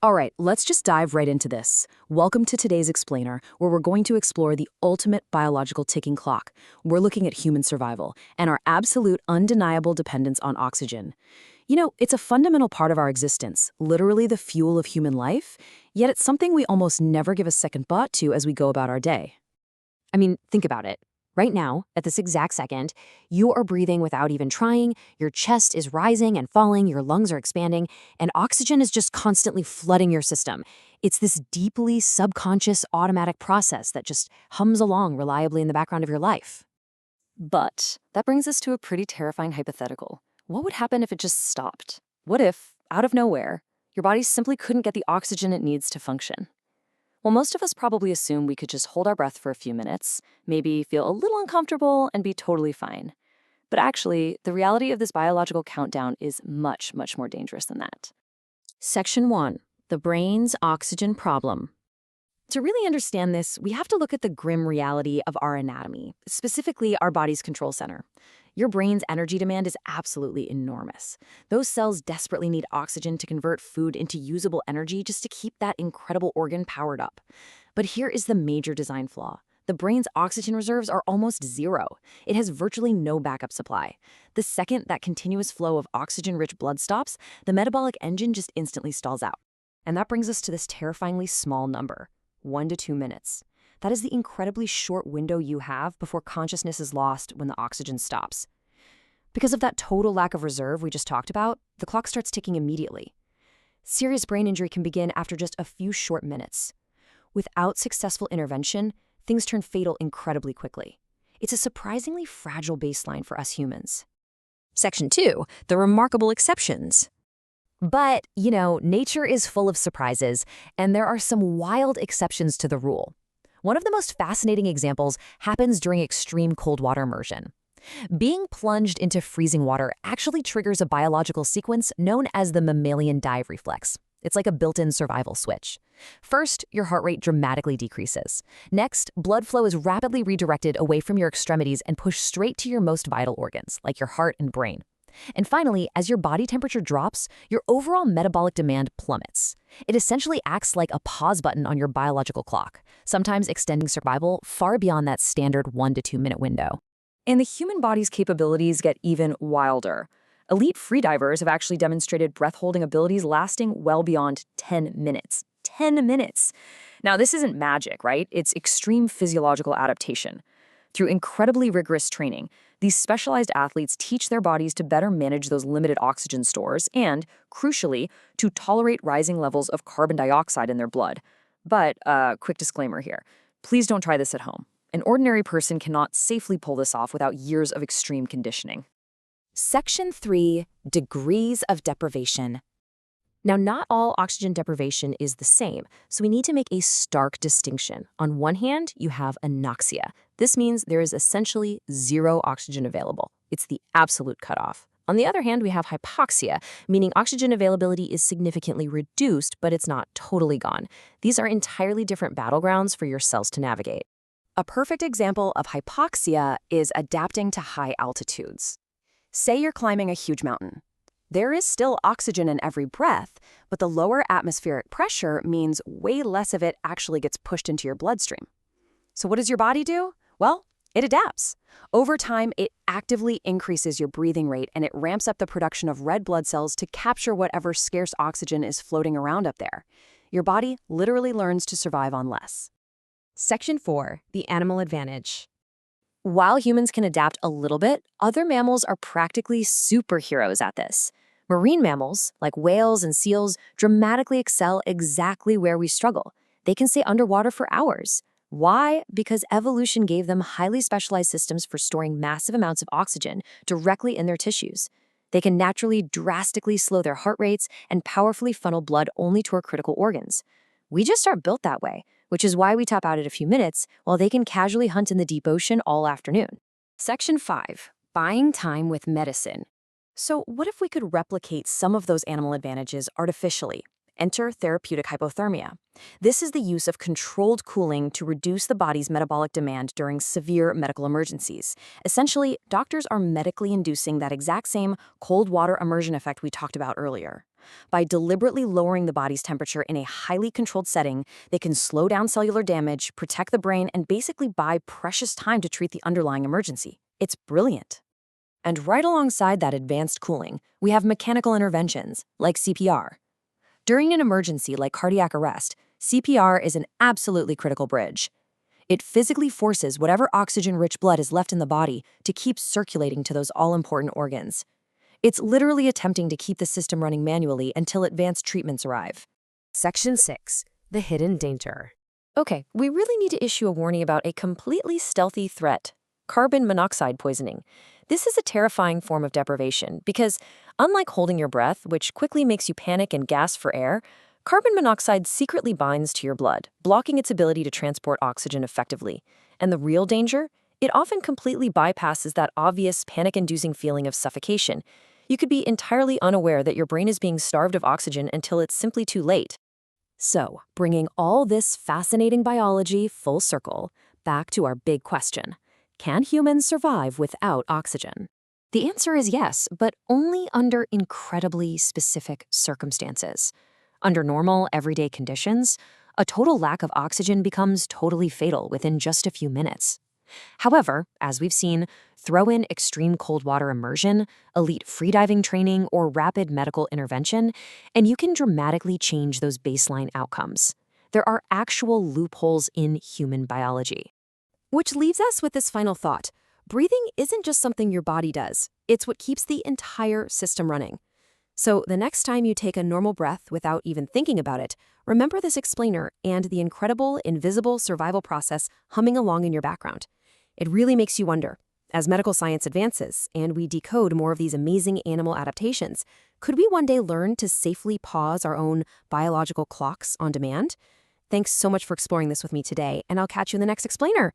All right, let's just dive right into this. Welcome to today's Explainer, where we're going to explore the ultimate biological ticking clock. We're looking at human survival and our absolute undeniable dependence on oxygen. It's a fundamental part of our existence, literally the fuel of human life, yet it's something we almost never give a second thought to as we go about our day. I mean, think about it. Right now, at this exact second, you are breathing without even trying, your chest is rising and falling, your lungs are expanding, and oxygen is just constantly flooding your system. It's this deeply subconscious automatic process that just hums along reliably in the background of your life. But that brings us to a pretty terrifying hypothetical. What would happen if it just stopped? What if, out of nowhere, your body simply couldn't get the oxygen it needs to function? Well, most of us probably assume we could just hold our breath for a few minutes, maybe feel a little uncomfortable, and be totally fine. But actually, the reality of this biological countdown is much, much more dangerous than that. Section 1. The brain's oxygen problem. To really understand this, we have to look at the grim reality of our anatomy, specifically our body's control center. Your brain's energy demand is absolutely enormous. Those cells desperately need oxygen to convert food into usable energy just to keep that incredible organ powered up. But here is the major design flaw. The brain's oxygen reserves are almost zero. It has virtually no backup supply. The second that continuous flow of oxygen-rich blood stops, the metabolic engine just instantly stalls out. And that brings us to this terrifyingly small number. 1 to 2 minutes. That is the incredibly short window you have before consciousness is lost when the oxygen stops. Because of that total lack of reserve we just talked about, the clock starts ticking immediately. Serious brain injury can begin after just a few short minutes. Without successful intervention, things turn fatal incredibly quickly. It's a surprisingly fragile baseline for us humans. Section 2. The remarkable exceptions. But, nature is full of surprises, and there are some wild exceptions to the rule. One of the most fascinating examples happens during extreme cold water immersion. Being plunged into freezing water actually triggers a biological sequence known as the mammalian dive reflex. It's like a built-in survival switch. First, your heart rate dramatically decreases. Next, blood flow is rapidly redirected away from your extremities and pushed straight to your most vital organs, like your heart and brain. And finally, as your body temperature drops, your overall metabolic demand plummets. It essentially acts like a pause button on your biological clock, sometimes extending survival far beyond that standard 1 to 2 minute window. And the human body's capabilities get even wilder. Elite freedivers have actually demonstrated breath-holding abilities lasting well beyond 10 minutes. 10 minutes! Now, this isn't magic, right? It's extreme physiological adaptation. Through incredibly rigorous training, these specialized athletes teach their bodies to better manage those limited oxygen stores and, crucially, to tolerate rising levels of carbon dioxide in their blood. But, quick disclaimer here. Please don't try this at home. An ordinary person cannot safely pull this off without years of extreme conditioning. Section 3. Degrees of deprivation. Now, not all oxygen deprivation is the same, so we need to make a stark distinction. On one hand, you have anoxia. This means there is essentially zero oxygen available. It's the absolute cutoff. On the other hand, we have hypoxia, meaning oxygen availability is significantly reduced, but it's not totally gone. These are entirely different battlegrounds for your cells to navigate. A perfect example of hypoxia is adapting to high altitudes. Say you're climbing a huge mountain. There is still oxygen in every breath, but the lower atmospheric pressure means way less of it actually gets pushed into your bloodstream. So what does your body do? Well, it adapts. Over time, it actively increases your breathing rate and it ramps up the production of red blood cells to capture whatever scarce oxygen is floating around up there. Your body literally learns to survive on less. Section 4. The animal advantage. While humans can adapt a little bit, other mammals are practically superheroes at this. Marine mammals, like whales and seals, dramatically excel exactly where we struggle. They can stay underwater for hours. Why? Because evolution gave them highly specialized systems for storing massive amounts of oxygen directly in their tissues. They can naturally drastically slow their heart rates and powerfully funnel blood only to our critical organs. We just aren't built that way, which is why we top out at a few minutes, while they can casually hunt in the deep ocean all afternoon. Section 5. Buying time with medicine. So what if we could replicate some of those animal advantages artificially? Enter therapeutic hypothermia. This is the use of controlled cooling to reduce the body's metabolic demand during severe medical emergencies. Essentially, doctors are medically inducing that exact same cold water immersion effect we talked about earlier. By deliberately lowering the body's temperature in a highly controlled setting, they can slow down cellular damage, protect the brain, and basically buy precious time to treat the underlying emergency. It's brilliant. And right alongside that advanced cooling, we have mechanical interventions, like CPR. During an emergency like cardiac arrest, CPR is an absolutely critical bridge. It physically forces whatever oxygen-rich blood is left in the body to keep circulating to those all-important organs. It's literally attempting to keep the system running manually until advanced treatments arrive. Section 6. The hidden danger. Okay, we really need to issue a warning about a completely stealthy threat: carbon monoxide poisoning. This is a terrifying form of deprivation because, unlike holding your breath, which quickly makes you panic and gasp for air, carbon monoxide secretly binds to your blood, blocking its ability to transport oxygen effectively. And the real danger? It often completely bypasses that obvious panic-inducing feeling of suffocation. You could be entirely unaware that your brain is being starved of oxygen until it's simply too late. So, bringing all this fascinating biology full circle, back to our big question: can humans survive without oxygen? The answer is yes, but only under incredibly specific circumstances. Under normal, everyday conditions, a total lack of oxygen becomes totally fatal within just a few minutes. However, as we've seen, throw in extreme cold water immersion, elite freediving training, or rapid medical intervention, and you can dramatically change those baseline outcomes. There are actual loopholes in human biology. Which leaves us with this final thought. Breathing isn't just something your body does. It's what keeps the entire system running. So the next time you take a normal breath without even thinking about it, remember this explainer and the incredible, invisible survival process humming along in your background. It really makes you wonder, as medical science advances and we decode more of these amazing animal adaptations, could we one day learn to safely pause our own biological clocks on demand? Thanks so much for exploring this with me today, and I'll catch you in the next explainer.